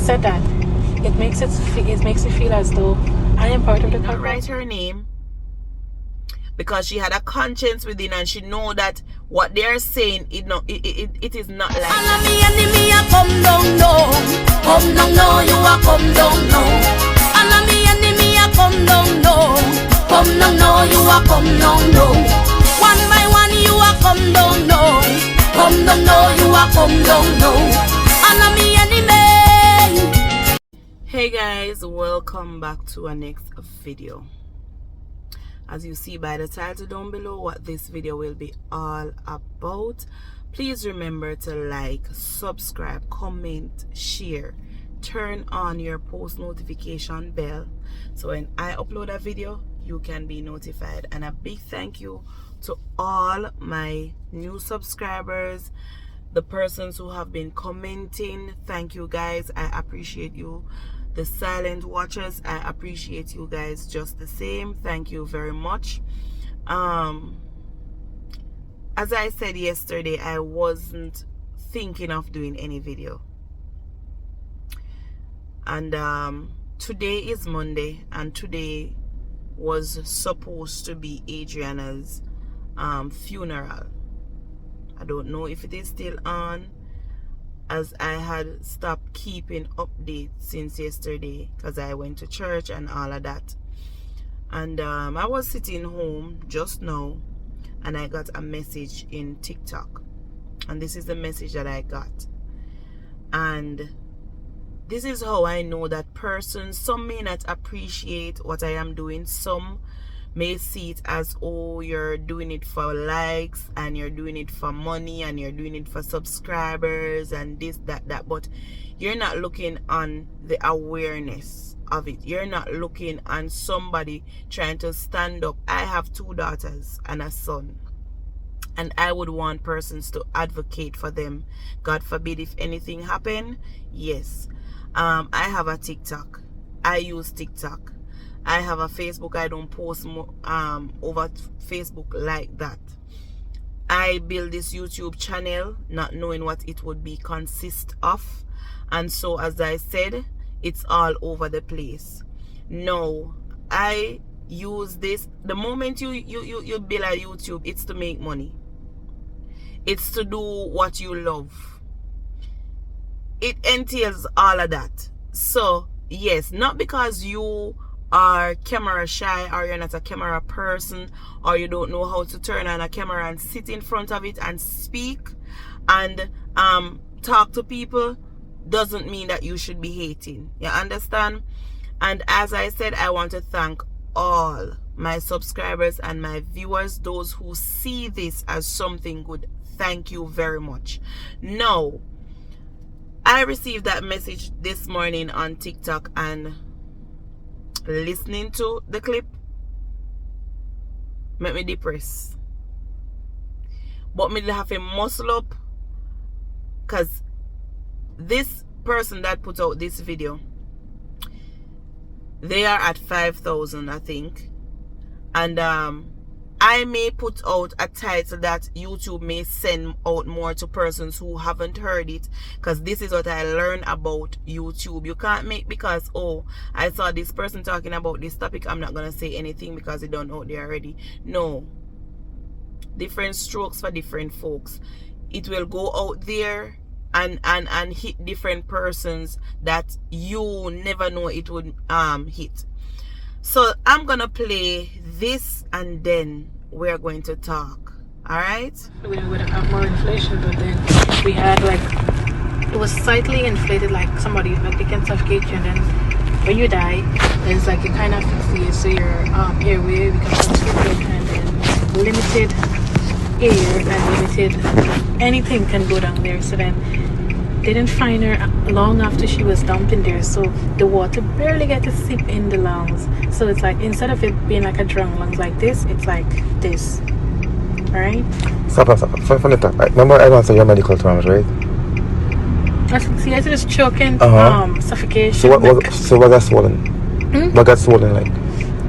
said that, it makes it feel as though I am part of the cover. Write her name because she had a conscience within, and she know that what they are saying it is not like. All of me enemy a come down no, you a come down no. All of me enemy a come down no, you a come down no. One by one you a come down no, you a come down no. All of me enemy. Hey guys, welcome back to our next video. As you see by the title down below what this video will be all about, please remember to like, subscribe, comment, share, turn on your post notification bell so when I upload a video you can be notified. And a big thank you to all my new subscribers, the persons who have been commenting. Thank you guys, I appreciate you. The silent watchers, I appreciate you guys just the same. Thank you very much. As I said yesterday, I wasn't thinking of doing any video, and today is Monday, and today was supposed to be Adrianna's funeral. I don't know if it is still on, as I had stopped keeping updates since yesterday because I went to church and all of that. And I was sitting home just now and I got a message in TikTok, and this is the message that I got. And this is how I know that persons, some may not appreciate what I am doing. Some may see it as, oh, you're doing it for likes and you're doing it for money and you're doing it for subscribers and this, that, but you're not looking on the awareness of it. You're not looking on somebody trying to stand up. I have 2 daughters and a son, and I would want persons to advocate for them. God forbid if anything happen. Yes, I have a TikTok. I use TikTok. I have a Facebook. I don't post over Facebook like that. I built this YouTube channel not knowing what it would be consist of, and so as I said, it's all over the place. No, I use this. The moment you build a YouTube, it's to make money. It's to do what you love. It entails all of that. So yes, not because you are camera shy or you're not a camera person or you don't know how to turn on a camera and sit in front of it and speak and talk to people, doesn't mean that you should be hating. You understand? And as I said, I want to thank all my subscribers and my viewers, those who see this as something good. Thank you very much. Now, I received that message this morning on TikTok, and listening to the clip made me depressed, but me have to muscle up, because this person that put out this video, they are at 5,000 I think, and I may put out a title that YouTube may send out more to persons who haven't heard it, because this is what I learned about YouTube. You can't make, because, oh, I saw this person talking about this topic, I'm not going to say anything because they don't know there already. No. Different strokes for different folks. It will go out there and hit different persons that you never know it would hit. So I'm gonna play this and then we're going to talk. Alright? We would have more inflation, but then we had it was slightly inflated, like somebody, like they can suffocate you, and then when you die, there's like a kind of asphyxia, so your airway becomes constricted, and then limited air and limited anything can go down there. So then they didn't find her long after she was dumped in there, so the water barely get to seep in the lungs. So it's like, instead of it being like a drunk lungs like this, it's like this. Alright? Stop. From the top. Remember, I want to say your medical terms, right? Asphyxia is choking, suffocation. So what got swollen? What got swollen like?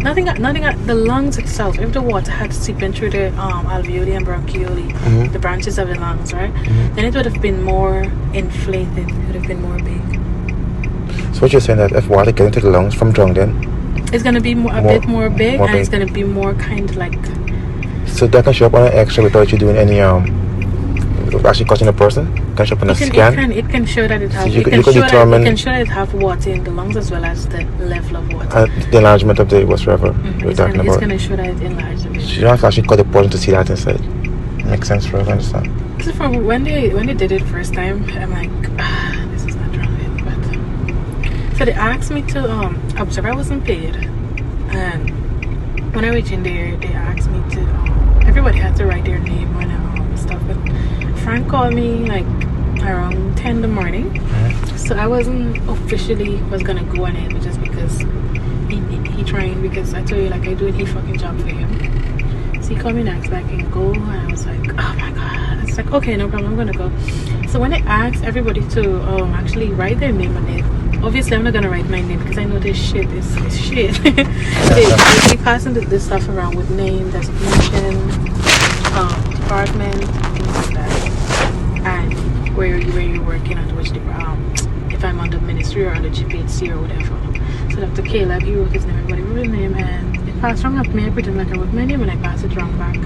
Nothing at the lungs itself. If the water had seeped in through the alveoli and bronchioli, the branches of the lungs, right? Then it would have been more inflated. It would have been more big. So what you're saying that if water gets into the lungs from drowning, it's gonna be a bit more big, and it's gonna be more kind of like. So that can show up on an X-ray without you doing any actually catching a person. Can show up on a scan. It can show that it has. So it can show that it have water in the lungs as well as the level of water. The enlargement of the whatsoever we're talking about. It's gonna show that it enlarged a bit. So you don't have to actually cut the person to see that inside. Makes sense for us, I understand. So from when they did it first time, I'm like, this is not wrong. But so they asked me to observe. I wasn't paid, and when I reached in there, they asked me to. Everybody had to write their name and stuff. But Frank called me like around 10 in the morning, so I wasn't officially was gonna go on it, but just because he trained, because I told you like I do a fucking job for him. So he called me next, like, I can go, and I was like, oh my god. It's like, okay, no problem, I'm gonna go. So when they asked everybody to actually write their name on it, obviously I'm not gonna write my name because I know this shit is shit. they passing this stuff around with name, designation, department, things like that, and where you're working at, which if I'm on the ministry or on the GPHC or whatever. So Dr. Caleb, he wrote his name, everybody wrote his name, and it passed wrong at me. I pretend like I wrote my name, and I passed it wrong back.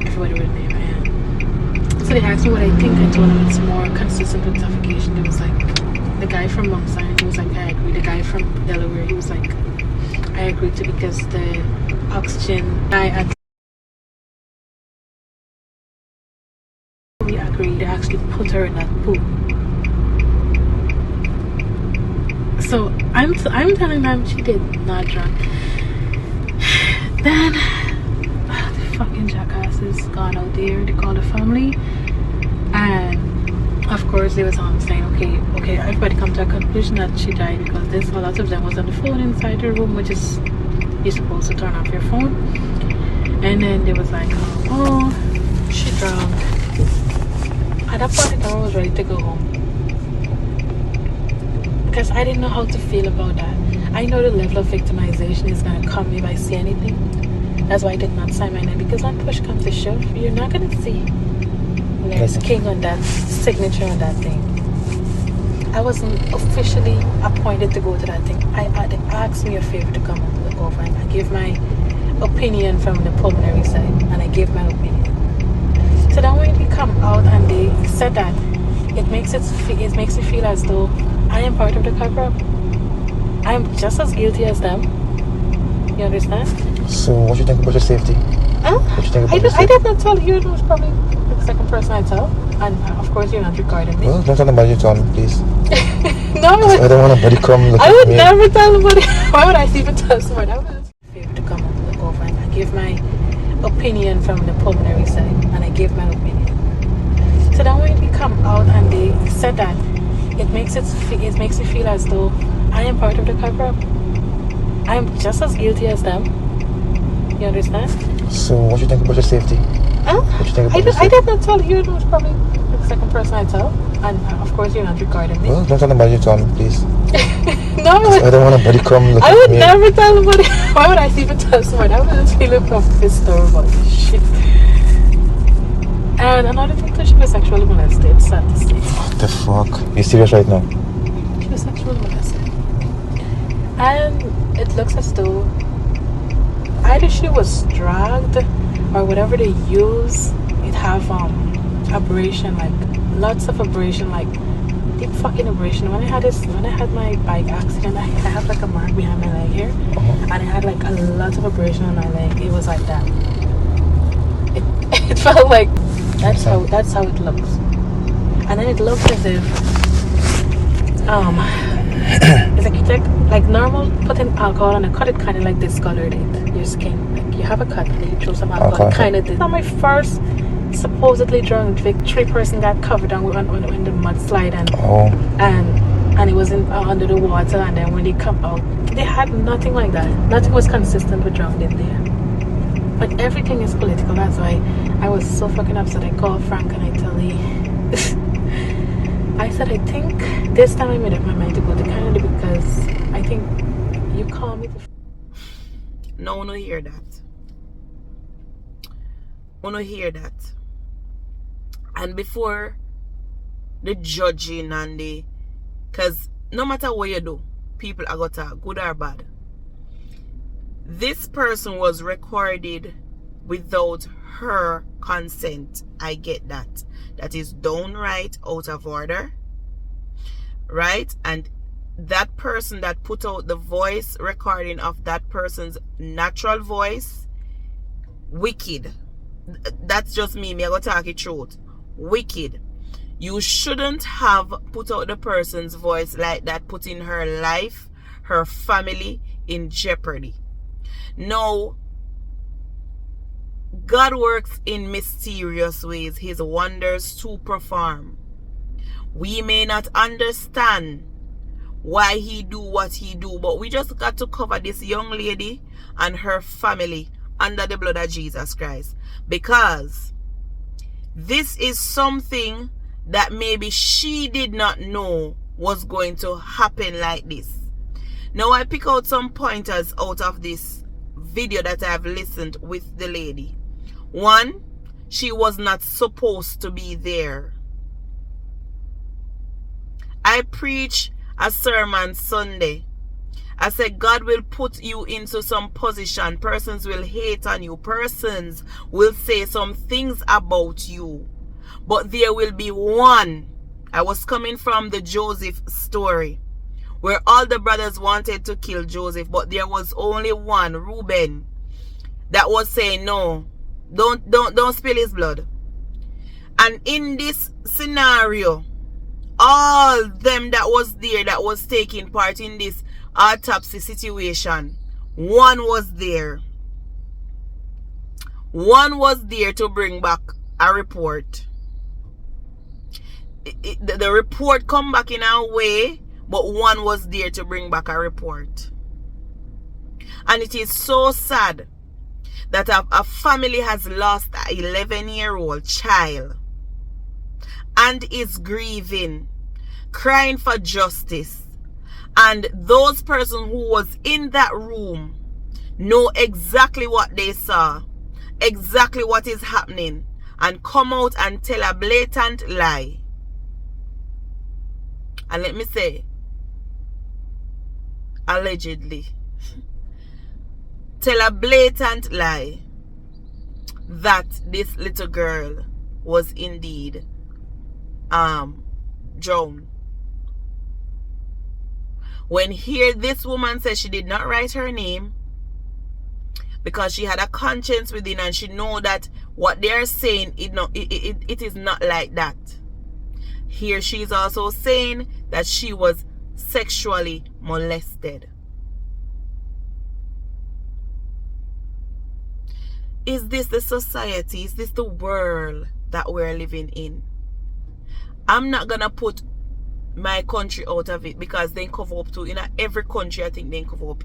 Everybody wrote his name, and so they asked me what I think. I told them it's more consistent with suffocation. There was like the guy from Mount Sinai, he was like, I agree. The guy from Delaware, he was like, I agree too, because the oxygen guy at we agreed. They actually put her in that pool. So I'm telling them she did not drown. Then the fucking jackasses gone out there. They called the family, and of course they was saying, okay, everybody come to a conclusion that she died because a lot of them was on the phone inside the room, which is you're supposed to turn off your phone. And then they was like, oh, she drowned. At that point, I was ready to go home. Because I didn't know how to feel about that. I know the level of victimization is going to come if I see anything. That's why I did not sign my name. Because when push comes to shove, you're not going to see there's king on that signature on that thing. I wasn't officially appointed to go to that thing. They asked me a favor to come and look over, and I gave my opinion from the pulmonary side, and I gave my opinion. So then when we come out and they said that, it makes me feel as though I am part of the cover-up. I am just as guilty as them. You understand? So what do you think about your safety? Huh? What do you think about your I safety? did not tell you. It was probably the second person I tell. And of course you're not recording me. Well, don't tell nobody, tell me, please. No, I don't want nobody come look I at would me. never tell nobody. Why would I even tell someone? I would favor to come and look over, and I give my opinion from the pulmonary side, and I gave my opinion. So then when we come out and they said that, it makes me feel as though I am part of the cover-up. I am just as guilty as them. You understand? So what do you think about your safety? Huh? What do you think about your I safety? did not tell you. It was probably the second person I tell. And of course you're not recording me. Well, don't tell nobody, tell me, please. No, I don't want nobody come look I at would me. never tell nobody. Why would I even tell someone? I would just feel a pissed off about this shit. And another thing too, she was sexually molested. Sad to say. What the fuck? You serious right now? She was sexually molested. And it looks as though either she was dragged or whatever they use, it have abrasion, like lots of abrasion, like deep fucking abrasion. When I had my bike accident, I have like a mark behind my leg here, and I had like a lot of abrasion on my leg. It was like that. It felt like that's how it looks. And then it looks as if it's like you take like normal putting alcohol and I cut it kind of like discolored your skin. Like you have a cut and then you throw some alcohol, kind of did. On my first supposedly drunk 3-person got covered on when the mudslide and it was under the water, and then when they come out they had nothing like that. Nothing was consistent with drowned in there. But everything is political. That's why I was so fucking upset. I called Frank and I tell him I said I think this time I made up my mind to go to Canada because I think you call me to... No one will hear that. One will hear that. And before the judging and the... Because no matter what you do, people are going to talk, good or bad. This person was recorded without her consent. I get that. That is downright out of order. Right? And that person that put out the voice recording of that person's natural voice, wicked. That's just me. Me, I go talk it truth. Wicked. You shouldn't have put out the person's voice like that, putting her life, her family in jeopardy. Now, God works in mysterious ways, his wonders to perform. We may not understand why he do what he do, but we just got to cover this young lady and her family under the blood of Jesus Christ, because this is something that maybe she did not know was going to happen like this. Now I pick out some pointers out of this video that I've listened with the lady. One, she was not supposed to be there. I preach a sermon Sunday. I said God will put you into some position. Persons will hate on you. Persons will say some things about you. But there will be one. I was coming from the Joseph story, where all the brothers wanted to kill Joseph, but there was only one, Reuben, that was saying, no, don't spill his blood. And in this scenario, all them that was there, that was taking part in this autopsy situation, one was there. One was there to bring back a report. The report come back in a way, but one was there to bring back a report. And it is so sad that a family has lost an 11-year-old child and is grieving, crying for justice. And those persons who was in that room know exactly what they saw, exactly what is happening, and come out and tell a blatant lie. And let me say, allegedly, tell a blatant lie that this little girl was indeed drowned. When here this woman says she did not write her name because she had a conscience within, and she know that what they are saying, it is not like that. Here she is also saying that she was sexually molested. Is this the society? Is this the world that we're living in? I'm not gonna put my country out of it, because they cover up to, every country I think they cover up,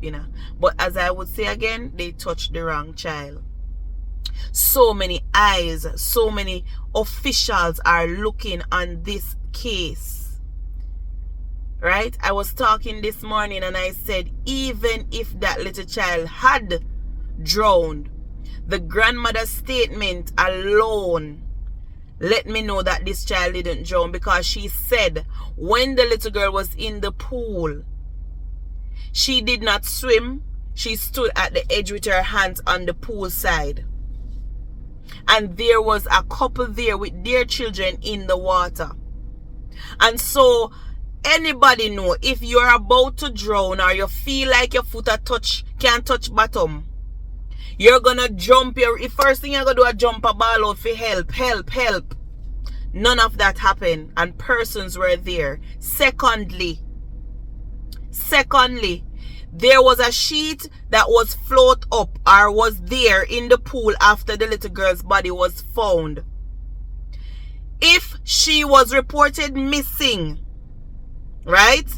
but as I would say again, they touched the wrong child. So many eyes, so many officials are looking on this case, right? I was talking this morning and I said, even if that little child had drowned, the grandmother's statement alone let me know that this child didn't drown, because she said when the little girl was in the pool, she did not swim. She stood at the edge with her hands on the pool side. And there was a couple there with their children in the water. And so anybody know, if you're about to drown or you feel like your foot can't touch bottom, you're gonna jump your first thing you're gonna do is jump a ball out for help. None of that happened, and persons were there. Secondly, there was a sheet that was float up or was there in the pool after the little girl's body was found. If she was reported missing, right,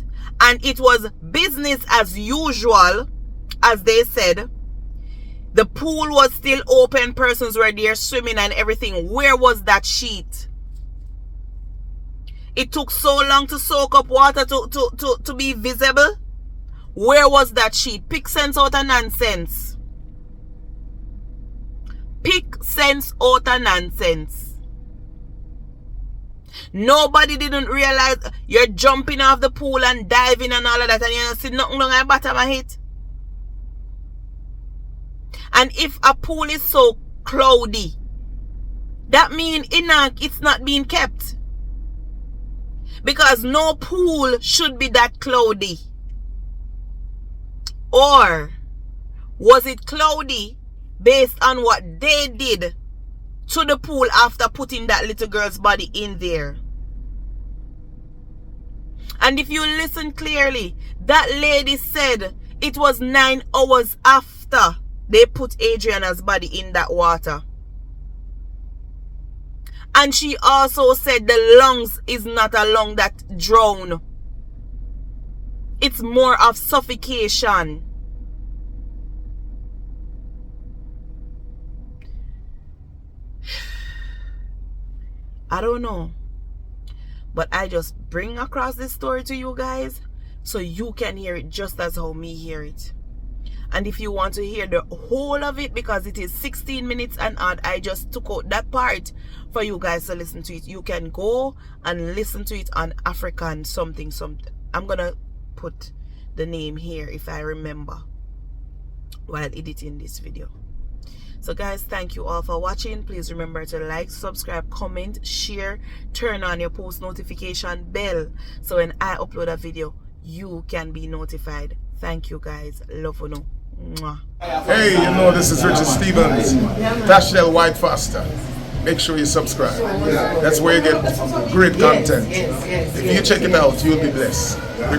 and it was business as usual, as they said, the pool was still open, persons were there swimming and everything, where was that sheet? It took so long to soak up water to be visible. Where was that sheet? Pick sense out of nonsense. Pick sense out of nonsense. Nobody didn't realize you're jumping off the pool and diving and all of that, and you don't see nothing long at the bottom of it. And if a pool is so cloudy, that means it's not being kept. Because no pool should be that cloudy. Or was it cloudy based on what they did to the pool after putting that little girl's body in there? And if you listen clearly, that lady said it was 9 hours after they put Adrianna's body in that water. And she also said the lungs is not a lung that drown. It's more of suffocation. I don't know. But I just bring across this story to you guys so you can hear it just as how me hear it. And if you want to hear the whole of it, because it is 16 minutes and odd, I just took out that part for you guys to listen to it. You can go and listen to it on African something. I'm gonna put the name here if I remember while editing this video. So guys, thank you all for watching. Please remember to like, subscribe, comment, share, turn on your post notification bell so when I upload a video you can be notified. Thank you guys. Love you. No. Hey, you know, this is Richard Stevens, Tashel White Foster. Make sure you subscribe. That's where you get great content. If you check it out, you'll be blessed.